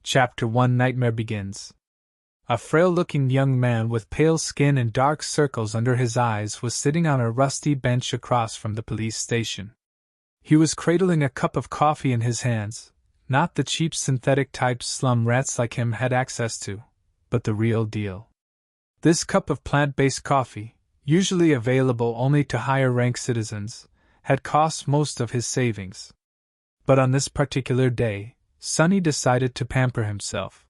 Chapter 1 Nightmare Begins. A frail-looking young man with pale skin and dark circles under his eyes was sitting on a rusty bench across from the police station. He was cradling a cup of coffee in his hands, not the cheap synthetic types slum rats like him had access to, but the real deal. This cup of plant-based coffee, usually available only to higher-ranked citizens, had cost most of his savings. But on this particular day, Sonny decided to pamper himself.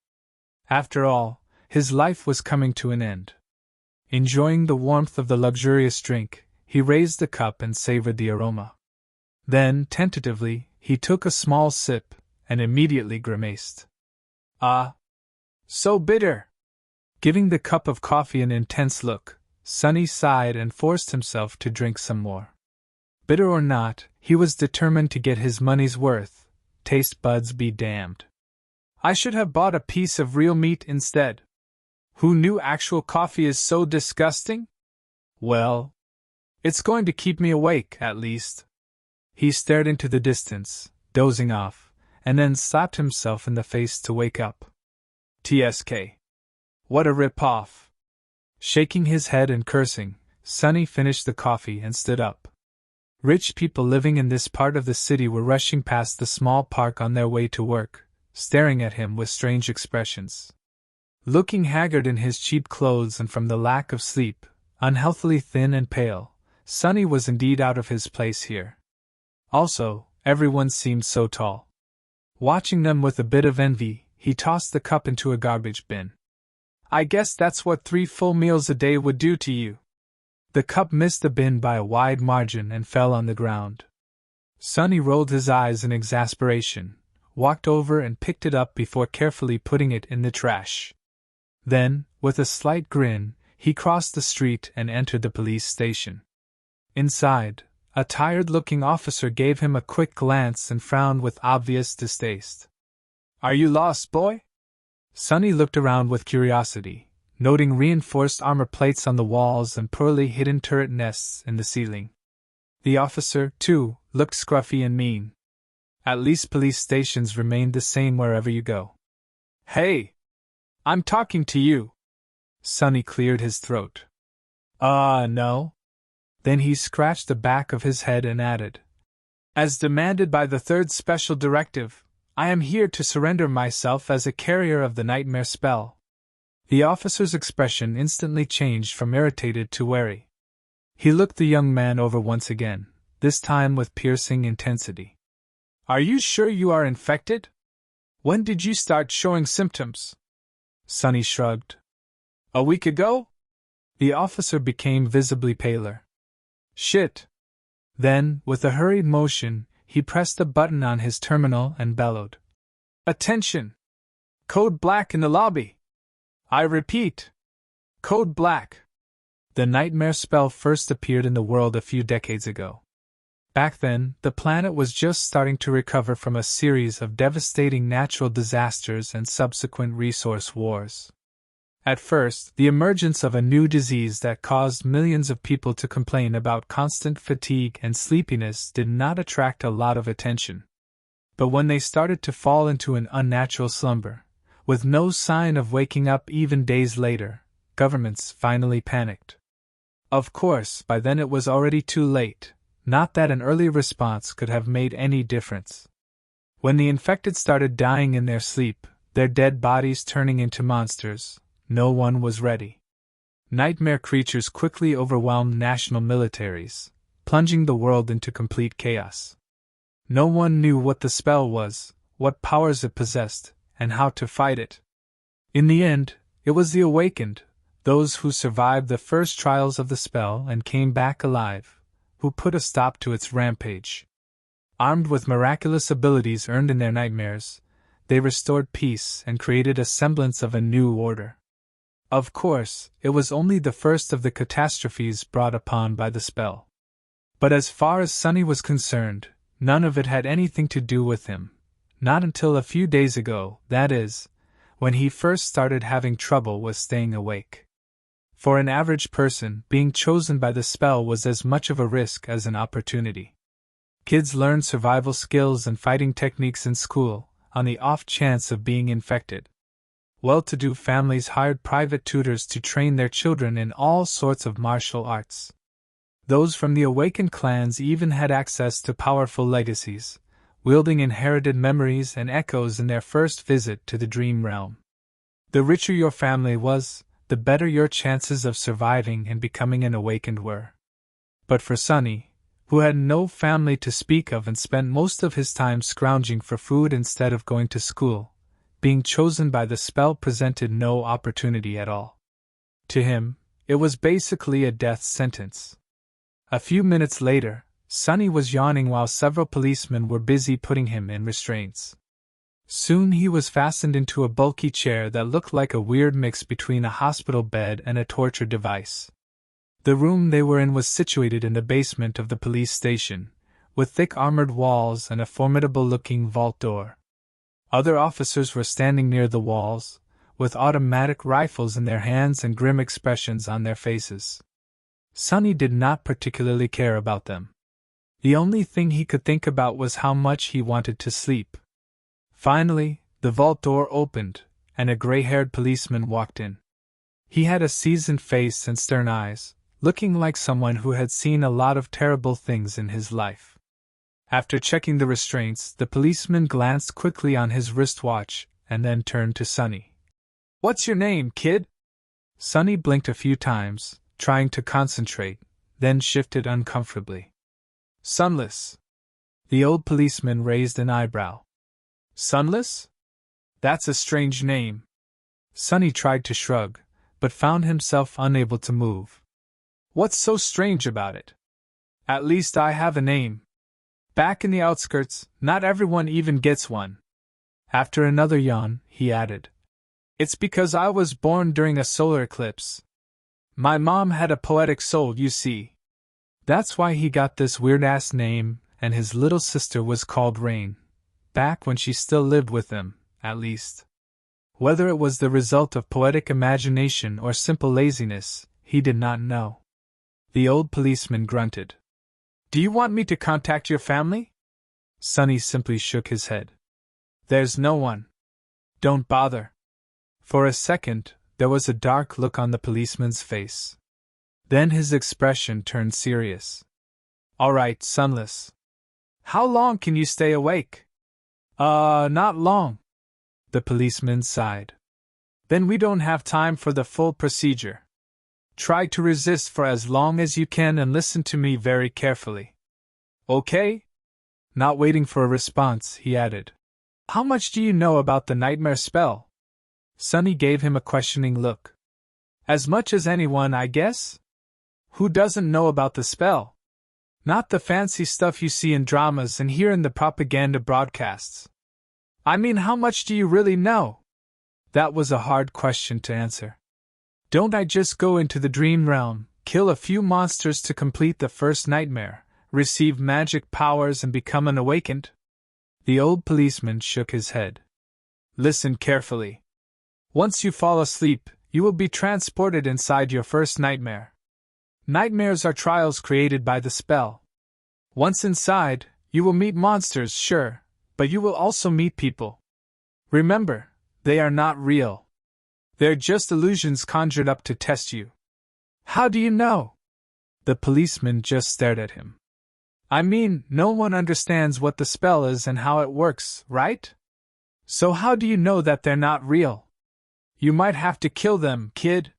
After all, his life was coming to an end. Enjoying the warmth of the luxurious drink, he raised the cup and savored the aroma. Then, tentatively, he took a small sip, and immediately grimaced. "Ah! So bitter!" Giving the cup of coffee an intense look, Sonny sighed and forced himself to drink some more. Bitter or not, he was determined to get his money's worth, taste buds be damned. "I should have bought a piece of real meat instead. Who knew actual coffee is so disgusting? Well, it's going to keep me awake, at least." He stared into the distance, dozing off, and then slapped himself in the face to wake up. TSK. What a rip-off. Shaking his head and cursing, Sonny finished the coffee and stood up. Rich people living in this part of the city were rushing past the small park on their way to work, staring at him with strange expressions. Looking haggard in his cheap clothes and from the lack of sleep, unhealthily thin and pale, Sonny was indeed out of his place here. Also, everyone seemed so tall. Watching them with a bit of envy, he tossed the cup into a garbage bin. "I guess that's what 3 full meals a day would do to you." The cup missed the bin by a wide margin and fell on the ground. Sonny rolled his eyes in exasperation, walked over and picked it up before carefully putting it in the trash. Then, with a slight grin, he crossed the street and entered the police station. Inside, a tired-looking officer gave him a quick glance and frowned with obvious distaste. "Are you lost, boy?" Sonny looked around with curiosity, noting reinforced armor plates on the walls and poorly hidden turret nests in the ceiling. The officer, too, looked scruffy and mean. At least police stations remained the same wherever you go. "Hey! I'm talking to you!" Sonny cleared his throat. No." Then he scratched the back of his head and added, "As demanded by the 3rd Special Directive, I am here to surrender myself as a carrier of the nightmare spell." The officer's expression instantly changed from irritated to wary. He looked the young man over once again, this time with piercing intensity. "Are you sure you are infected? When did you start showing symptoms?" Sonny shrugged. "A week ago?" The officer became visibly paler. "Shit." Then, with a hurried motion, he pressed a button on his terminal and bellowed, "Attention! Code Black in the lobby! I repeat, Code Black." The nightmare spell first appeared in the world a few decades ago. Back then, the planet was just starting to recover from a series of devastating natural disasters and subsequent resource wars. At first, the emergence of a new disease that caused millions of people to complain about constant fatigue and sleepiness did not attract a lot of attention. But when they started to fall into an unnatural slumber, with no sign of waking up even days later, governments finally panicked. Of course, by then it was already too late, not that an early response could have made any difference. When the infected started dying in their sleep, their dead bodies turning into monsters, no one was ready. Nightmare creatures quickly overwhelmed national militaries, plunging the world into complete chaos. No one knew what the spell was, what powers it possessed, and how to fight it. In the end, it was the awakened, those who survived the first trials of the spell and came back alive, who put a stop to its rampage. Armed with miraculous abilities earned in their nightmares, they restored peace and created a semblance of a new order. Of course, it was only the first of the catastrophes brought upon by the spell. But as far as Sonny was concerned, none of it had anything to do with him. Not until a few days ago, that is, when he first started having trouble with staying awake. For an average person, being chosen by the spell was as much of a risk as an opportunity. Kids learned survival skills and fighting techniques in school, on the off chance of being infected. Well-to-do families hired private tutors to train their children in all sorts of martial arts. Those from the awakened clans even had access to powerful legacies, wielding inherited memories and echoes in their first visit to the dream realm. The richer your family was, the better your chances of surviving and becoming an awakened were. But for Sonny, who had no family to speak of and spent most of his time scrounging for food instead of going to school, being chosen by the spell presented no opportunity at all. To him, it was basically a death sentence. A few minutes later, Sonny was yawning while several policemen were busy putting him in restraints. Soon he was fastened into a bulky chair that looked like a weird mix between a hospital bed and a torture device. The room they were in was situated in the basement of the police station, with thick armored walls and a formidable-looking vault door. Other officers were standing near the walls, with automatic rifles in their hands and grim expressions on their faces. Sonny did not particularly care about them. The only thing he could think about was how much he wanted to sleep. Finally, the vault door opened, and a gray-haired policeman walked in. He had a seasoned face and stern eyes, looking like someone who had seen a lot of terrible things in his life. After checking the restraints, the policeman glanced quickly on his wristwatch and then turned to Sonny. "What's your name, kid?" Sonny blinked a few times, trying to concentrate, then shifted uncomfortably. "Sunless." The old policeman raised an eyebrow. "Sunless? That's a strange name." Sonny tried to shrug, but found himself unable to move. "What's so strange about it? At least I have a name. Back in the outskirts, not everyone even gets one." After another yawn, he added, "It's because I was born during a solar eclipse. My mom had a poetic soul, you see. That's why he got this weird-ass name, and his little sister was called Rain. Back when she still lived with them, at least. Whether it was the result of poetic imagination or simple laziness, he did not know." The old policeman grunted. "Do you want me to contact your family?" Sonny simply shook his head. "There's no one. Don't bother." For a second, there was a dark look on the policeman's face. Then his expression turned serious. "All right, Sunless. How long can you stay awake?" Not long." The policeman sighed. "Then we don't have time for the full procedure. Try to resist for as long as you can and listen to me very carefully. Okay?" Not waiting for a response, he added, "How much do you know about the nightmare spell?" Sonny gave him a questioning look. "As much as anyone, I guess? Who doesn't know about the spell? Not the fancy stuff you see in dramas and hear in the propaganda broadcasts. I mean, how much do you really know?" That was a hard question to answer. "Don't I just go into the dream realm, kill a few monsters to complete the first nightmare, receive magic powers and become an awakened?" The old policeman shook his head. "Listen carefully. Once you fall asleep, you will be transported inside your first nightmare. Nightmares are trials created by the spell. Once inside, you will meet monsters, sure, but you will also meet people. Remember, they are not real. They're just illusions conjured up to test you." "How do you know?" The policeman just stared at him. "I mean, no one understands what the spell is and how it works, right? So how do you know that they're not real? You might have to kill them, kid.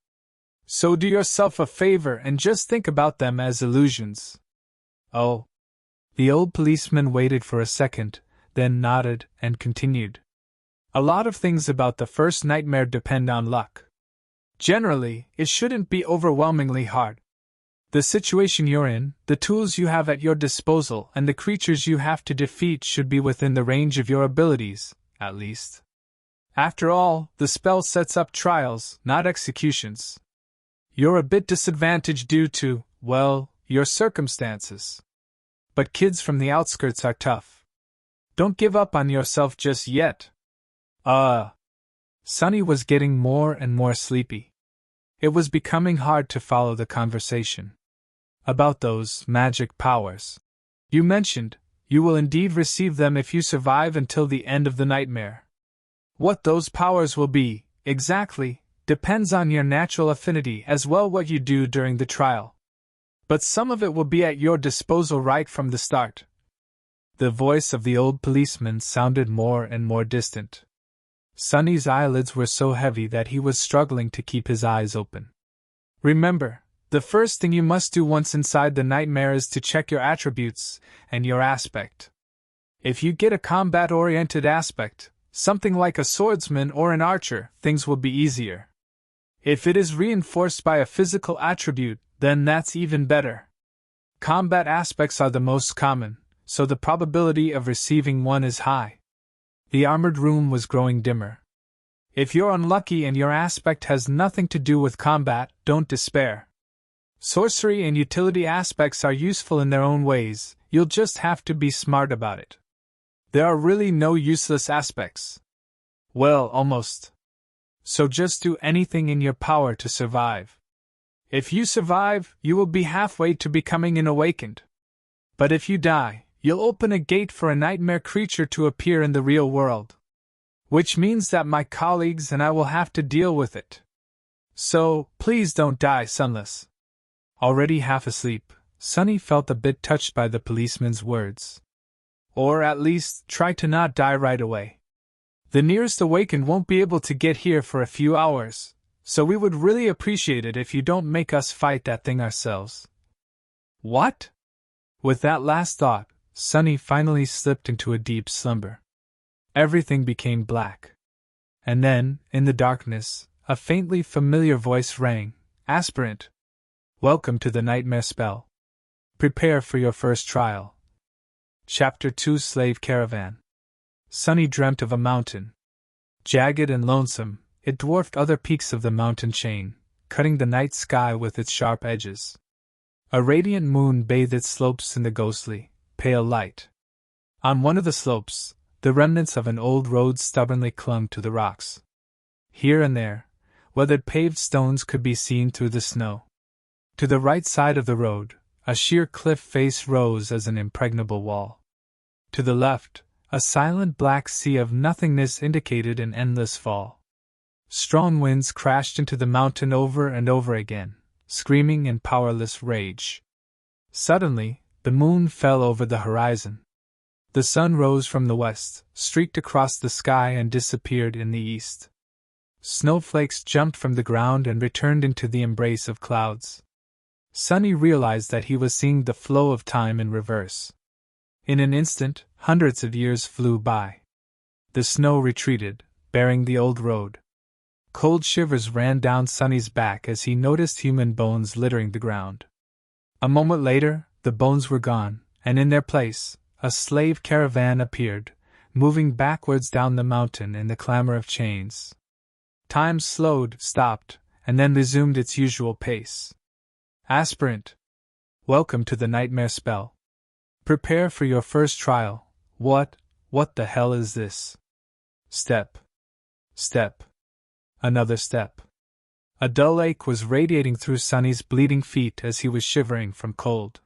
So do yourself a favor and just think about them as illusions." "Oh." The old policeman waited for a second, then nodded and continued. "A lot of things about the first nightmare depend on luck. Generally, it shouldn't be overwhelmingly hard. The situation you're in, the tools you have at your disposal, and the creatures you have to defeat should be within the range of your abilities, at least. After all, the spell sets up trials, not executions. You're a bit disadvantaged due to, well, your circumstances. But kids from the outskirts are tough. Don't give up on yourself just yet." Sonny was getting more and more sleepy. It was becoming hard to follow the conversation. "About those magic powers you mentioned, you will indeed receive them if you survive until the end of the nightmare. What those powers will be, exactly, depends on your natural affinity as well what you do during the trial. But some of it will be at your disposal right from the start. The voice of the old policeman sounded more and more distant. Sonny's eyelids were so heavy that he was struggling to keep his eyes open. Remember, the first thing you must do once inside the nightmare is to check your attributes and your aspect. If you get a combat-oriented aspect, something like a swordsman or an archer, things will be easier. If it is reinforced by a physical attribute, then that's even better. Combat aspects are the most common, so the probability of receiving one is high. The armored room was growing dimmer. If you're unlucky and your aspect has nothing to do with combat, don't despair. Sorcery and utility aspects are useful in their own ways, you'll just have to be smart about it. There are really no useless aspects. Well, almost. So just do anything in your power to survive. If you survive, you will be halfway to becoming an awakened. But if you die, you'll open a gate for a nightmare creature to appear in the real world. Which means that my colleagues and I will have to deal with it. So, please don't die, Sunless. Already half asleep, Sonny felt a bit touched by the policeman's words. Or at least, try to not die right away. The nearest awakened won't be able to get here for a few hours, so we would really appreciate it if you don't make us fight that thing ourselves. What? With that last thought, Sonny finally slipped into a deep slumber. Everything became black. And then, in the darkness, a faintly familiar voice rang. Aspirant. Welcome to the nightmare spell. Prepare for your first trial. Chapter 2 Slave Caravan. Sonny dreamt of a mountain. Jagged and lonesome, it dwarfed other peaks of the mountain chain, cutting the night sky with its sharp edges. A radiant moon bathed its slopes in the ghostly, pale light. On one of the slopes, the remnants of an old road stubbornly clung to the rocks. Here and there, weathered paved stones could be seen through the snow. To the right side of the road, a sheer cliff face rose as an impregnable wall. To the left, a silent black sea of nothingness indicated an endless fall. Strong winds crashed into the mountain over and over again, screaming in powerless rage. Suddenly, the moon fell over the horizon. The sun rose from the west, streaked across the sky and disappeared in the east. Snowflakes jumped from the ground and returned into the embrace of clouds. Sonny realized that he was seeing the flow of time in reverse. In an instant, hundreds of years flew by. The snow retreated, bearing the old road. Cold shivers ran down Sonny's back as he noticed human bones littering the ground. A moment later, the bones were gone, and in their place, a slave caravan appeared, moving backwards down the mountain in the clamor of chains. Time slowed, stopped, and then resumed its usual pace. Aspirant. Welcome to the nightmare spell. Prepare for your first trial. What the hell is this? Step. Step. Another step. A dull ache was radiating through Sonny's bleeding feet as he was shivering from cold.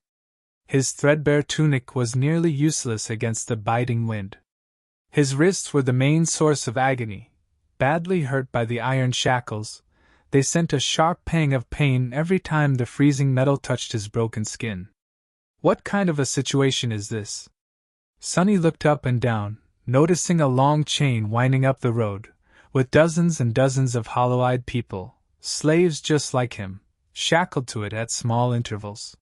His threadbare tunic was nearly useless against the biting wind. His wrists were the main source of agony. Badly hurt by the iron shackles, they sent a sharp pang of pain every time the freezing metal touched his broken skin. What kind of a situation is this? Sonny looked up and down, noticing a long chain winding up the road, with dozens and dozens of hollow-eyed people, slaves just like him, shackled to it at small intervals.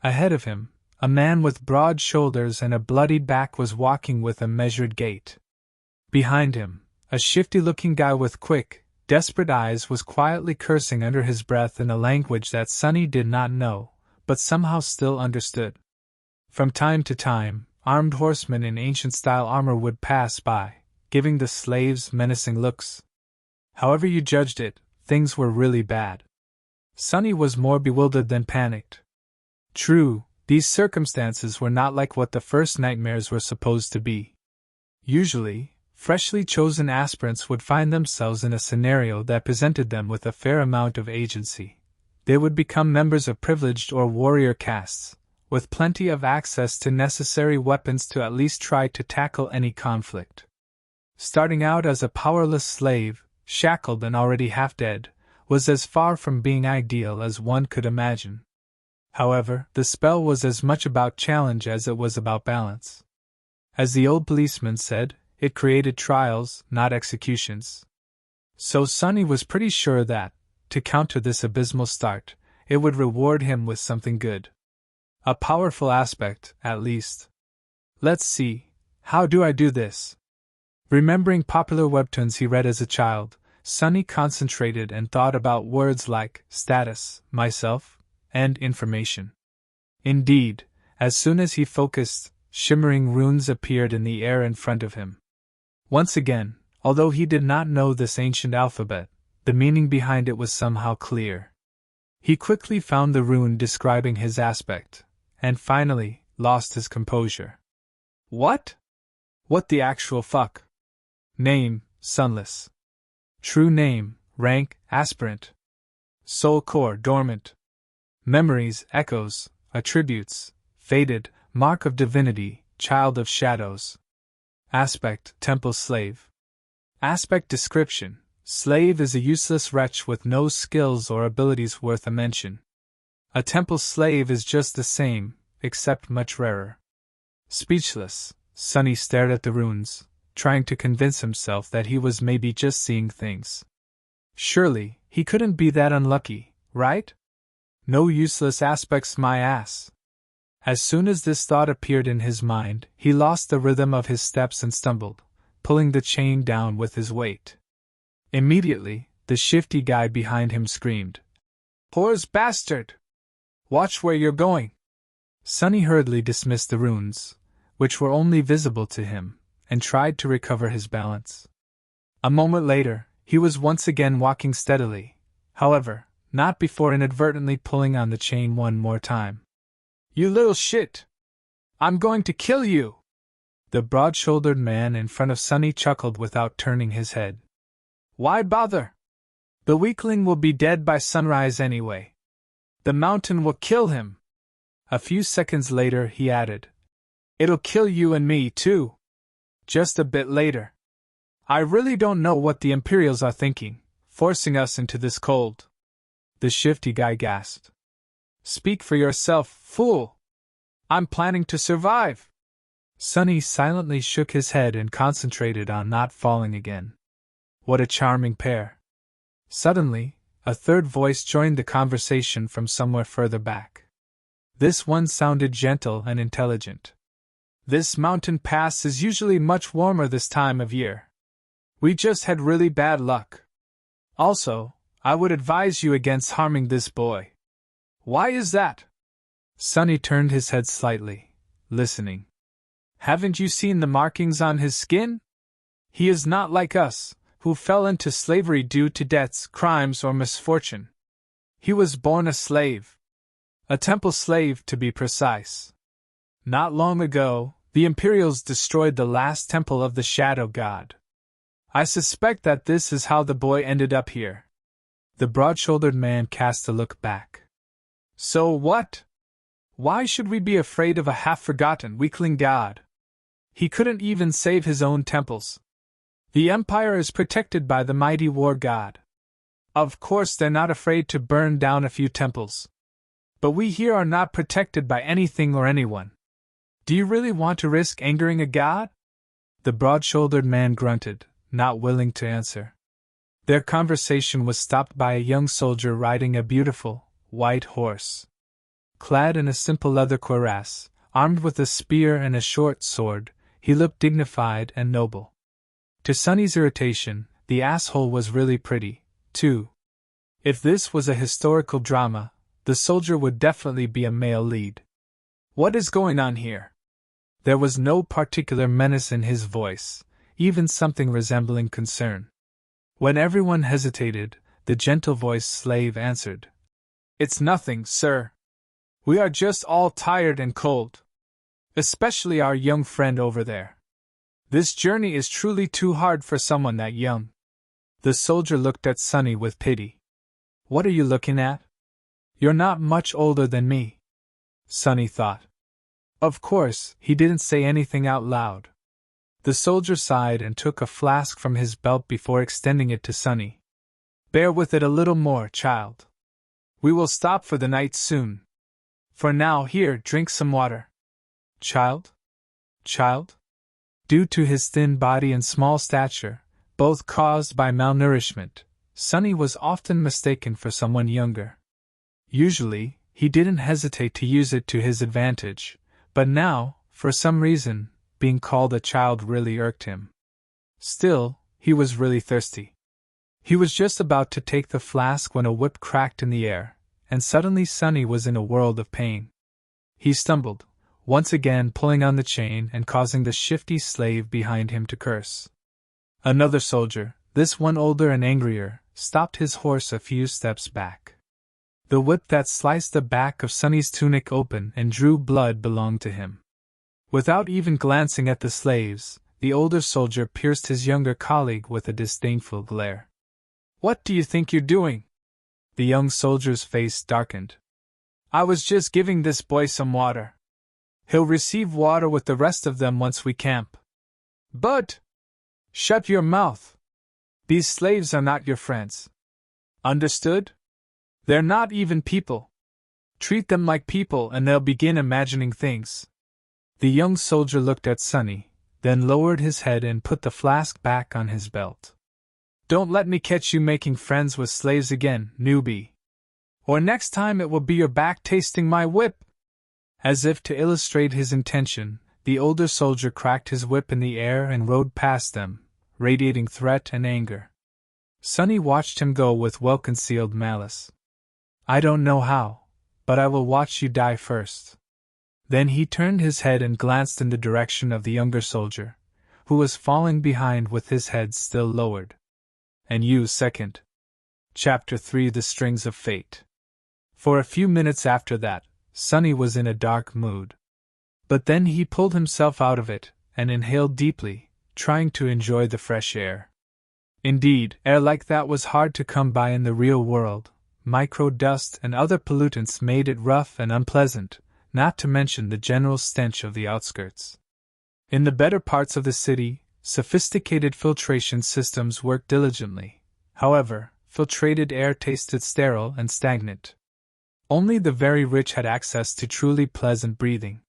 Ahead of him, a man with broad shoulders and a bloodied back was walking with a measured gait. Behind him, a shifty-looking guy with quick, desperate eyes was quietly cursing under his breath in a language that Sonny did not know, but somehow still understood. From time to time, armed horsemen in ancient-style armor would pass by, giving the slaves menacing looks. However you judged it, things were really bad. Sonny was more bewildered than panicked. True, these circumstances were not like what the first nightmares were supposed to be. Usually, freshly chosen aspirants would find themselves in a scenario that presented them with a fair amount of agency. They would become members of privileged or warrior castes, with plenty of access to necessary weapons to at least try to tackle any conflict. Starting out as a powerless slave, shackled and already half dead, was as far from being ideal as one could imagine. However, the spell was as much about challenge as it was about balance. As the old policeman said, it created trials, not executions. So Sonny was pretty sure that, to counter this abysmal start, it would reward him with something good. A powerful aspect, at least. Let's see, how do I do this? Remembering popular webtoons he read as a child, Sonny concentrated and thought about words like status, myself, and information. Indeed, as soon as he focused, shimmering runes appeared in the air in front of him. Once again, although he did not know this ancient alphabet, the meaning behind it was somehow clear. He quickly found the rune describing his aspect, and finally, lost his composure. What? What the actual fuck? Name, Sunless. True name, rank, aspirant. Soul core, dormant. Memories, echoes, attributes, faded, mark of divinity, child of shadows. Aspect, temple slave. Aspect description, slave is a useless wretch with no skills or abilities worth a mention. A temple slave is just the same, except much rarer. Speechless, Sonny stared at the runes, trying to convince himself that he was maybe just seeing things. Surely, he couldn't be that unlucky, right? No useless aspects, my ass. As soon as this thought appeared in his mind, he lost the rhythm of his steps and stumbled, pulling the chain down with his weight. Immediately, the shifty guy behind him screamed, "Whore's bastard! Watch where you're going!" Sonny hurriedly dismissed the runes, which were only visible to him, and tried to recover his balance. A moment later, he was once again walking steadily, however, not before inadvertently pulling on the chain one more time. "You little shit! I'm going to kill you!" The broad-shouldered man in front of Sonny chuckled without turning his head. "Why bother? The weakling will be dead by sunrise anyway. The mountain will kill him." A few seconds later he added, "It'll kill you and me, too. Just a bit later. I really don't know what the Imperials are thinking, forcing us into this cold." The shifty guy gasped. "Speak for yourself, fool! I'm planning to survive." Sonny silently shook his head and concentrated on not falling again. What a charming pair. Suddenly, a third voice joined the conversation from somewhere further back. This one sounded gentle and intelligent. "This mountain pass is usually much warmer this time of year. We just had really bad luck. Also, I would advise you against harming this boy." "Why is that?" Sonny turned his head slightly, listening. "Haven't you seen the markings on his skin? He is not like us, who fell into slavery due to debts, crimes, or misfortune. He was born a slave. A temple slave, to be precise. Not long ago, the Imperials destroyed the last temple of the Shadow God. I suspect that this is how the boy ended up here." The broad-shouldered man cast a look back. "So what? Why should we be afraid of a half-forgotten weakling god? He couldn't even save his own temples. The Empire is protected by the mighty war god. Of course they're not afraid to burn down a few temples. But we here are not protected by anything or anyone. Do you really want to risk angering a god?" The broad-shouldered man grunted, not willing to answer. Their conversation was stopped by a young soldier riding a beautiful, white horse. Clad in a simple leather cuirass, armed with a spear and a short sword, he looked dignified and noble. To Sonny's irritation, the asshole was really pretty, too. If this was a historical drama, the soldier would definitely be a male lead. "What is going on here?" There was no particular menace in his voice, even something resembling concern. When everyone hesitated, the gentle-voiced slave answered, "It's nothing, sir. We are just all tired and cold. Especially our young friend over there. This journey is truly too hard for someone that young." The soldier looked at Sonny with pity. "What are you looking at? You're not much older than me." Sonny thought. Of course, he didn't say anything out loud. The soldier sighed and took a flask from his belt before extending it to Sonny. Bear with it a little more, child. We will stop for the night soon. For now, here, drink some water. Child? Child? Due to his thin body and small stature, both caused by malnourishment, Sonny was often mistaken for someone younger. Usually, he didn't hesitate to use it to his advantage, but now, for some reason, being called a child really irked him. Still, he was really thirsty. He was just about to take the flask when a whip cracked in the air, and suddenly Sonny was in a world of pain. He stumbled, once again pulling on the chain and causing the shifty slave behind him to curse. Another soldier, this one older and angrier, stopped his horse a few steps back. The whip that sliced the back of Sonny's tunic open and drew blood belonged to him. Without even glancing at the slaves, the older soldier pierced his younger colleague with a disdainful glare. What do you think you're doing? The young soldier's face darkened. I was just giving this boy some water. He'll receive water with the rest of them once we camp. But! Shut your mouth! These slaves are not your friends. Understood? They're not even people. Treat them like people and they'll begin imagining things. The young soldier looked at Sonny, then lowered his head and put the flask back on his belt. Don't let me catch you making friends with slaves again, newbie. Or next time it will be your back tasting my whip. As if to illustrate his intention, the older soldier cracked his whip in the air and rode past them, radiating threat and anger. Sonny watched him go with well-concealed malice. I don't know how, but I will watch you die first. Then he turned his head and glanced in the direction of the younger soldier, who was falling behind with his head still lowered. And you second. Chapter 3: The Strings of Fate. For a few minutes after that, Sonny was in a dark mood. But then he pulled himself out of it, and inhaled deeply, trying to enjoy the fresh air. Indeed, air like that was hard to come by in the real world. Micro-dust and other pollutants made it rough and unpleasant, not to mention the general stench of the outskirts. In the better parts of the city, sophisticated filtration systems worked diligently. However, filtrated air tasted sterile and stagnant. Only the very rich had access to truly pleasant breathing.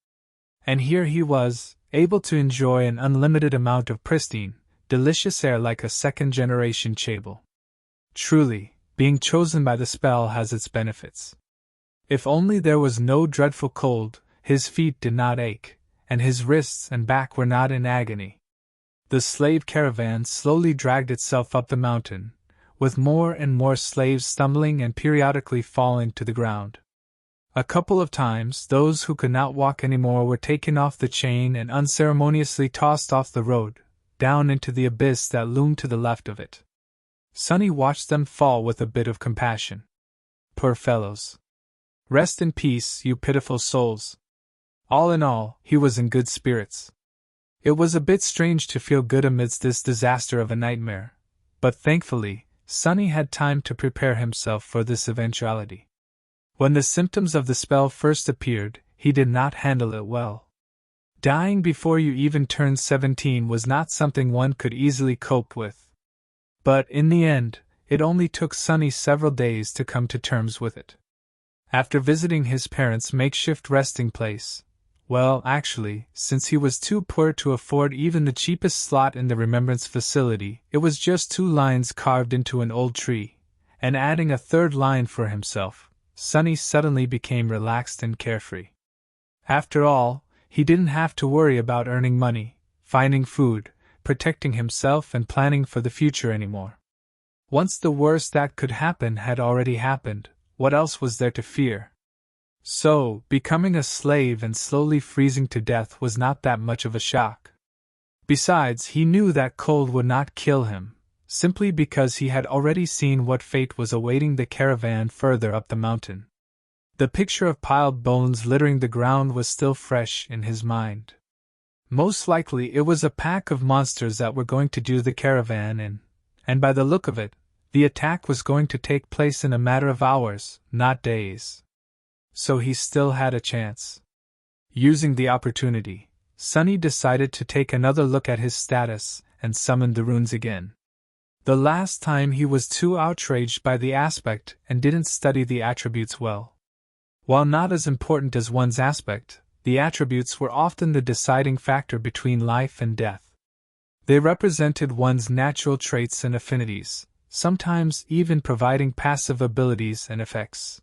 And here he was, able to enjoy an unlimited amount of pristine, delicious air like a second-generation Chable. Truly, being chosen by the spell has its benefits. If only there was no dreadful cold, his feet did not ache, and his wrists and back were not in agony. The slave caravan slowly dragged itself up the mountain, with more and more slaves stumbling and periodically falling to the ground. A couple of times, those who could not walk anymore were taken off the chain and unceremoniously tossed off the road, down into the abyss that loomed to the left of it. Sonny watched them fall with a bit of compassion. Poor fellows. Rest in peace, you pitiful souls. All in all, he was in good spirits. It was a bit strange to feel good amidst this disaster of a nightmare, but thankfully, Sonny had time to prepare himself for this eventuality. When the symptoms of the spell first appeared, he did not handle it well. Dying before you even turned 17 was not something one could easily cope with. But in the end, it only took Sonny several days to come to terms with it. After visiting his parents' makeshift resting place, well, actually, since he was too poor to afford even the cheapest slot in the remembrance facility, it was just 2 lines carved into an old tree, and adding a 3rd line for himself, Sonny suddenly became relaxed and carefree. After all, he didn't have to worry about earning money, finding food, protecting himself and planning for the future anymore. Once the worst that could happen had already happened, what else was there to fear? So, becoming a slave and slowly freezing to death was not that much of a shock. Besides, he knew that cold would not kill him, simply because he had already seen what fate was awaiting the caravan further up the mountain. The picture of piled bones littering the ground was still fresh in his mind. Most likely it was a pack of monsters that were going to do the caravan in, and by the look of it, the attack was going to take place in a matter of hours, not days. so he still had a chance. Using the opportunity, Sonny decided to take another look at his status and summoned the runes again. The last time he was too outraged by the aspect and didn't study the attributes well. While not as important as one's aspect, the attributes were often the deciding factor between life and death. They represented one's natural traits and affinities, sometimes even providing passive abilities and effects.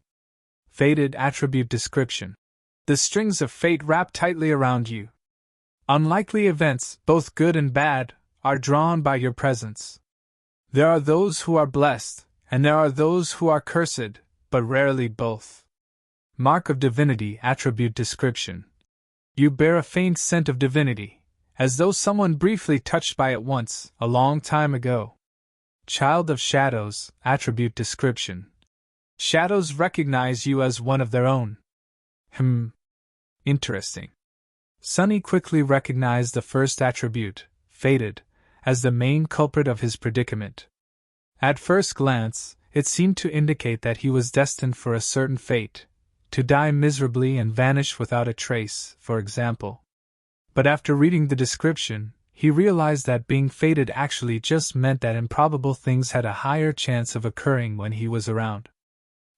Fated attribute description. The strings of fate wrap tightly around you. Unlikely events, both good and bad, are drawn by your presence. There are those who are blessed, and there are those who are cursed, but rarely both. Mark of divinity attribute description. You bear a faint scent of divinity, as though someone briefly touched by it once, a long time ago. Child of shadows attribute description. Shadows recognize you as one of their own. Interesting. Sonny quickly recognized the first attribute, fated, as the main culprit of his predicament. At first glance, it seemed to indicate that he was destined for a certain fate, to die miserably and vanish without a trace, for example. But after reading the description, he realized that being fated actually just meant that improbable things had a higher chance of occurring when he was around.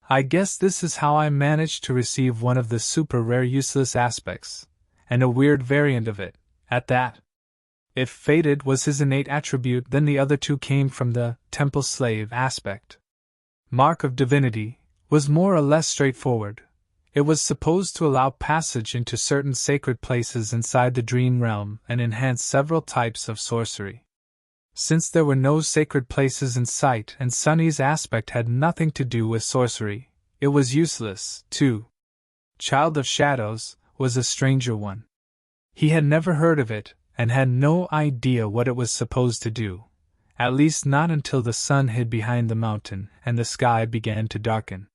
I guess this is how I managed to receive one of the super rare useless aspects, and a weird variant of it, at that. If fated was his innate attribute, then the other two came from the temple slave aspect. Mark of divinity was more or less straightforward. It was supposed to allow passage into certain sacred places inside the dream realm and enhance several types of sorcery. Since there were no sacred places in sight and Sonny's aspect had nothing to do with sorcery, it was useless, too. Child of Shadows was a stranger one. He had never heard of it and had no idea what it was supposed to do, at least not until the sun hid behind the mountain and the sky began to darken.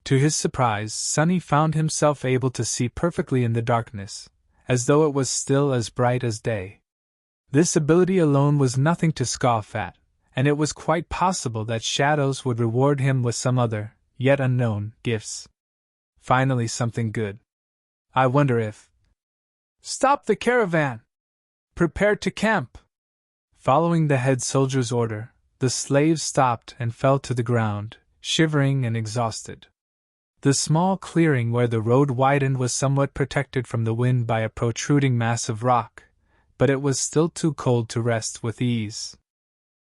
To his surprise, Sonny found himself able to see perfectly in the darkness, as though it was still as bright as day. This ability alone was nothing to scoff at, and it was quite possible that Shadows would reward him with some other, yet unknown, gifts. Finally something good. I wonder if... Stop the caravan! Prepare to camp! Following the head soldier's order, the slaves stopped and fell to the ground, shivering and exhausted. The small clearing where the road widened was somewhat protected from the wind by a protruding mass of rock, but it was still too cold to rest with ease.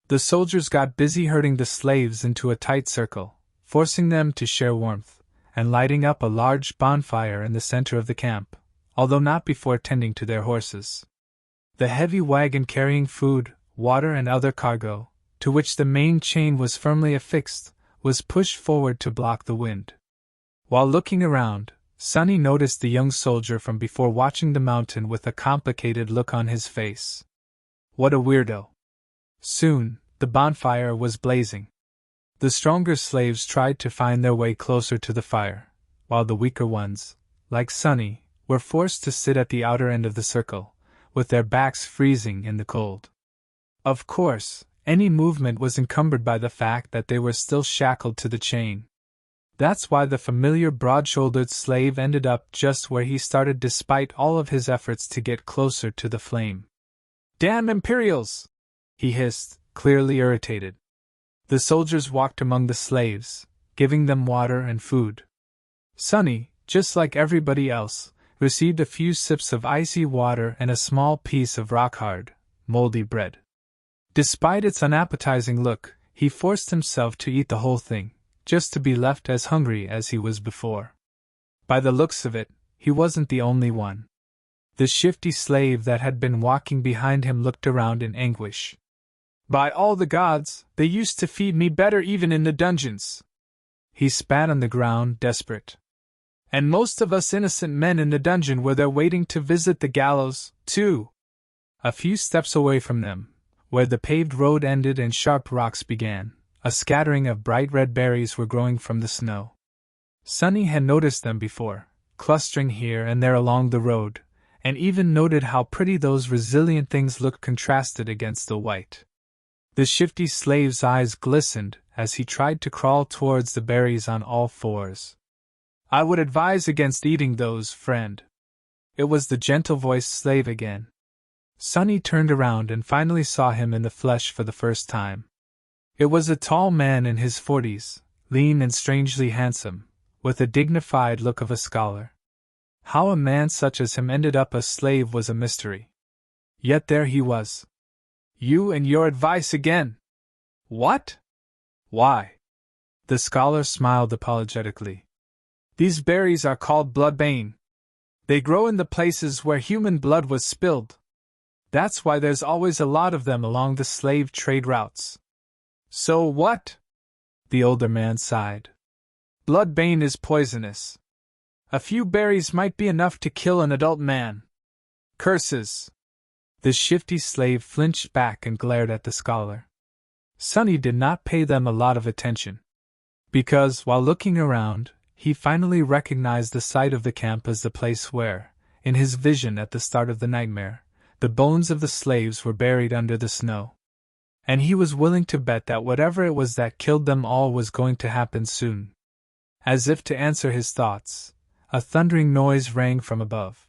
The soldiers got busy herding the slaves into a tight circle, forcing them to share warmth, and lighting up a large bonfire in the center of the camp, although not before tending to their horses. The heavy wagon carrying food, water and other cargo, to which the main chain was firmly affixed, was pushed forward to block the wind. While looking around, Sonny noticed the young soldier from before watching the mountain with a complicated look on his face. What a weirdo. Soon, the bonfire was blazing. The stronger slaves tried to find their way closer to the fire, while the weaker ones, like Sonny, were forced to sit at the outer end of the circle, with their backs freezing in the cold. Of course, any movement was encumbered by the fact that they were still shackled to the chain. That's why the familiar broad-shouldered slave ended up just where he started despite all of his efforts to get closer to the flame. "Damn Imperials!" he hissed, clearly irritated. The soldiers walked among the slaves, giving them water and food. Sonny, just like everybody else, received a few sips of icy water and a small piece of rock-hard, moldy bread. Despite its unappetizing look, he forced himself to eat the whole thing, just to be left as hungry as he was before. By the looks of it, he wasn't the only one. The shifty slave that had been walking behind him looked around in anguish. "By all the gods, they used to feed me better even in the dungeons!" He spat on the ground, desperate. "And most of us innocent men in the dungeon were there waiting to visit the gallows, too." A few steps away from them, where the paved road ended and sharp rocks began, a scattering of bright red berries were growing from the snow. Sonny had noticed them before, clustering here and there along the road, and even noted how pretty those resilient things looked contrasted against the white. The shifty slave's eyes glistened as he tried to crawl towards the berries on all fours. I would advise against eating those, friend. It was the gentle-voiced slave again. Sonny turned around and finally saw him in the flesh for the first time. It was a tall man in his 40s, lean and strangely handsome, with a dignified look of a scholar. How a man such as him ended up a slave was a mystery. Yet there he was. You and your advice again! What? Why? The scholar smiled apologetically. These berries are called bloodbane. They grow in the places where human blood was spilled. That's why there's always a lot of them along the slave trade routes. So what? The older man sighed. Bloodbane is poisonous. A few berries might be enough to kill an adult man. Curses! The shifty slave flinched back and glared at the scholar. Sonny did not pay them a lot of attention, because, while looking around, he finally recognized the site of the camp as the place where, in his vision at the start of the nightmare, the bones of the slaves were buried under the snow. And he was willing to bet that whatever it was that killed them all was going to happen soon. As if to answer his thoughts, a thundering noise rang from above.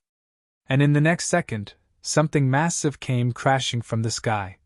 And in the next second, something massive came crashing from the sky,